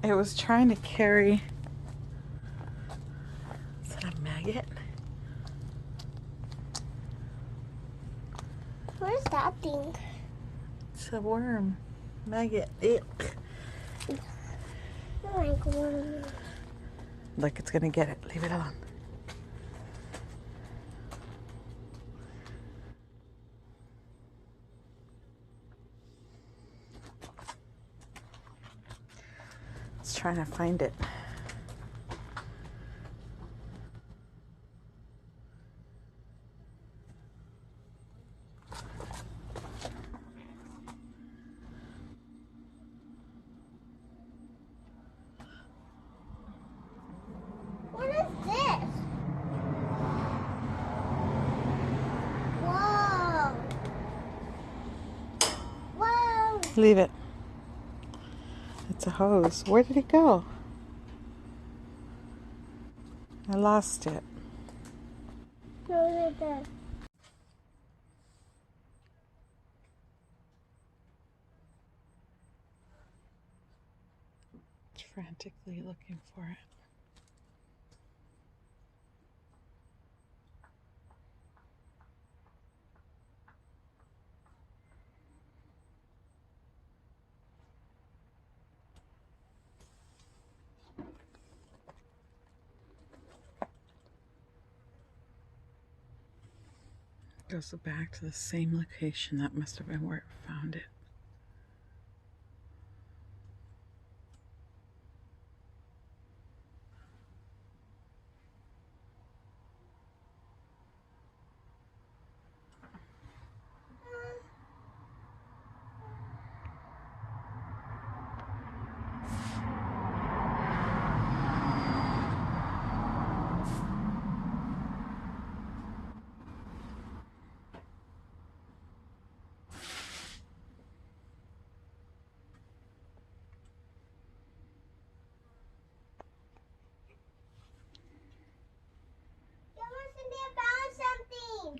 It was trying to carry. Is that a maggot? What is that thing? It's a worm. Maggot. Ick. I like worms. Look, it's gonna get it. Leave it alone. It's trying to find it. What is this? Whoa. Whoa. Leave it. It's a hose. Where did it go? I lost it. What is this? It's frantically looking for it. Goes back to the same location. That must have been where it found it.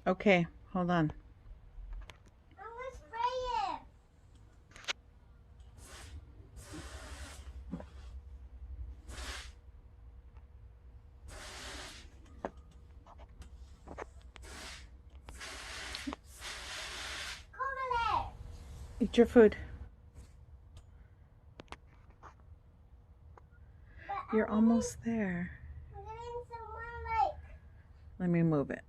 Okay, hold on. I'm gonna spray it. Cover it. Eat your food. You're almost there. I'm getting someone like. Let me move it.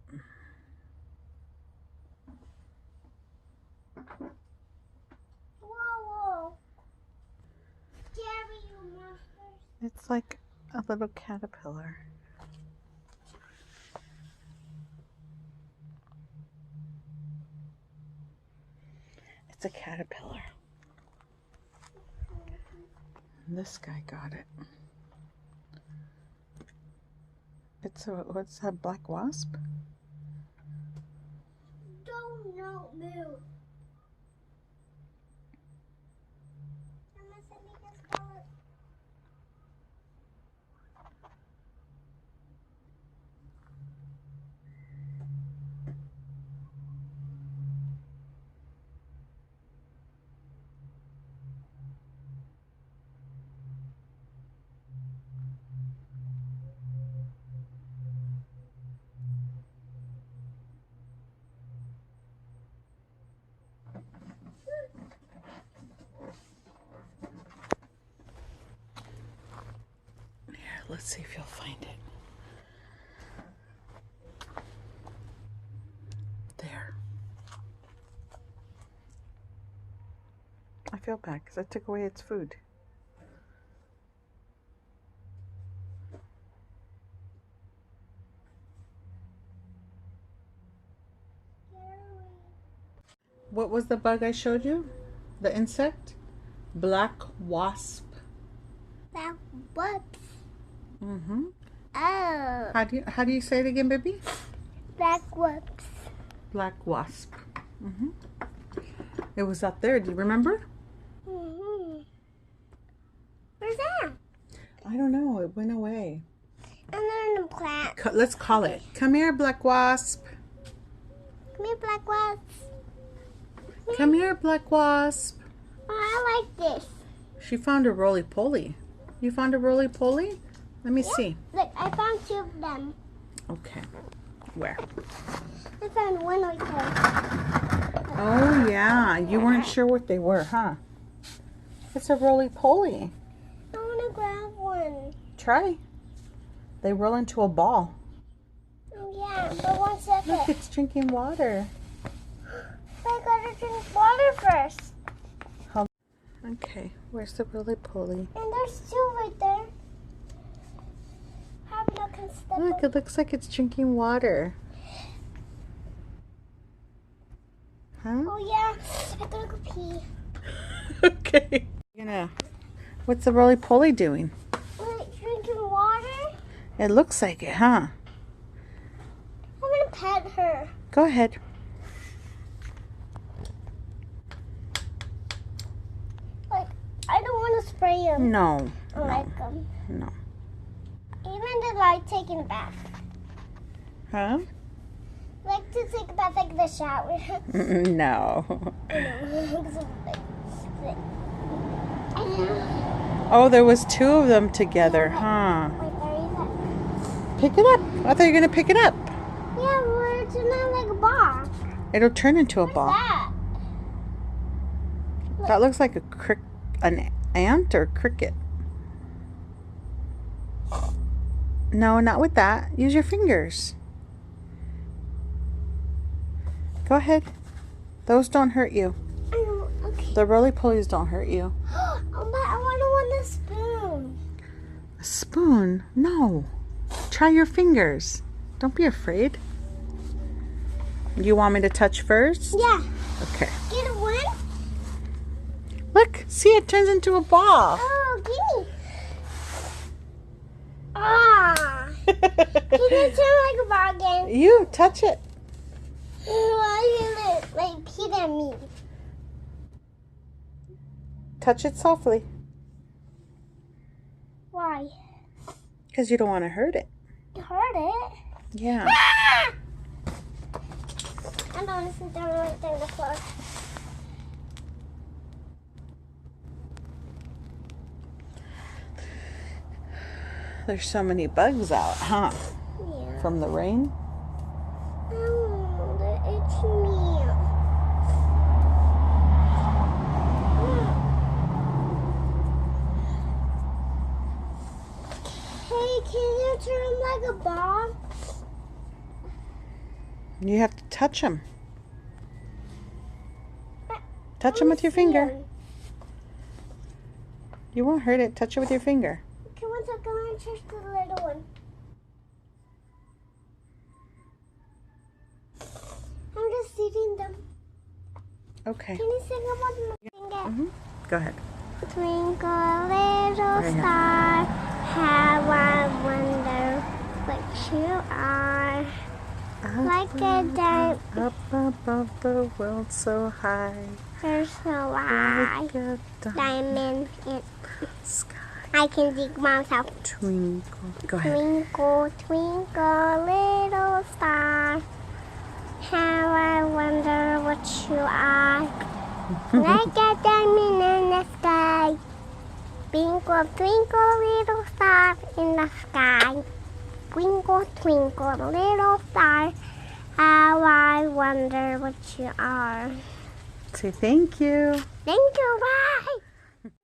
Whoa. Scary, you monsters. It's like a little caterpillar. It's a caterpillar. And this guy got it. It's a, what's that, black wasp? Don't move. I'm gonna send me this color. Here, let's see if you'll find it. There. I feel bad because I took away its food. What was the bug I showed you? The insect? Black wasp. Black wasps. Mm-hmm. Oh. How do you say it again, baby? Black wasps. Black wasp. Mm-hmm. It was up there. Do you remember? Mm-hmm. Where's that? I don't know. It went away. And they're in the plant. Let's call it. Come here, black wasp. Come here, black wasps. Come here, black wasp. Oh, I like this. She found a roly-poly. You found a roly-poly? Let me see. Look, I found 2 of them. Okay. Where? I found one right there. Oh, yeah. You weren't sure what they were, huh? It's a roly-poly. I want to grab one. Try. They roll into a ball. Oh, yeah, but 1 second. Look, it's drinking water. I gotta drink water first. Okay, where's the roly-poly? And there's 2 right there. Have a look and step Look, on. it looks like it's drinking water. Huh? Oh, yeah. I gotta go pee. Okay. What's the roly-poly doing? Like, drinking water? It looks like it, huh? I'm gonna pet her. Go ahead. Like, I don't want to spray him. No. I like him. No. Even the light taking a bath. Huh? I like to take a bath like the shower. No. I know. Oh, there was 2 of them together, huh? Wait, there is Pick it up. I thought you were going to pick it up. Yeah, but it's not like a ball. It'll turn into a ball. That. That looks like an ant or cricket. No, not with that. Use your fingers. Go ahead. Those don't hurt you. Okay. The roly-polies don't hurt you. Oh, but I want a spoon. A spoon? No. Try your fingers. Don't be afraid. You want me to touch first? Yeah. Okay. Get a one? Look, see, it turns into a ball. Oh, gimme. Ah. Can you turn like a ball again? You touch it. Why you like pee at me? Touch it softly. Why? Because you don't want to hurt it. You hurt it. Yeah. Ah! I don't want to sit down right there on the floor. There's so many bugs out, huh? Yeah. From the rain. Oh, it's me. Hey, can you turn like a ball? You have to touch them. Touch them with your finger. You won't hurt it. Touch it with your finger. Okay, one second. I'm going to touch the little one. I'm just eating them. Okay. Can you sing them with my finger? Go ahead. Twinkle, little star, how I wonder what you are. Like a diamond, Up above the world so high. there's no eye. Like a Diamond in sky. I can dig myself. Twinkle. Go ahead. Twinkle, twinkle, little star, how I wonder what you are. Like a diamond in the sky. Twinkle, twinkle, little star in the sky. Twinkle, twinkle, little star, how I wonder what you are. Say thank you. Thank you, bye.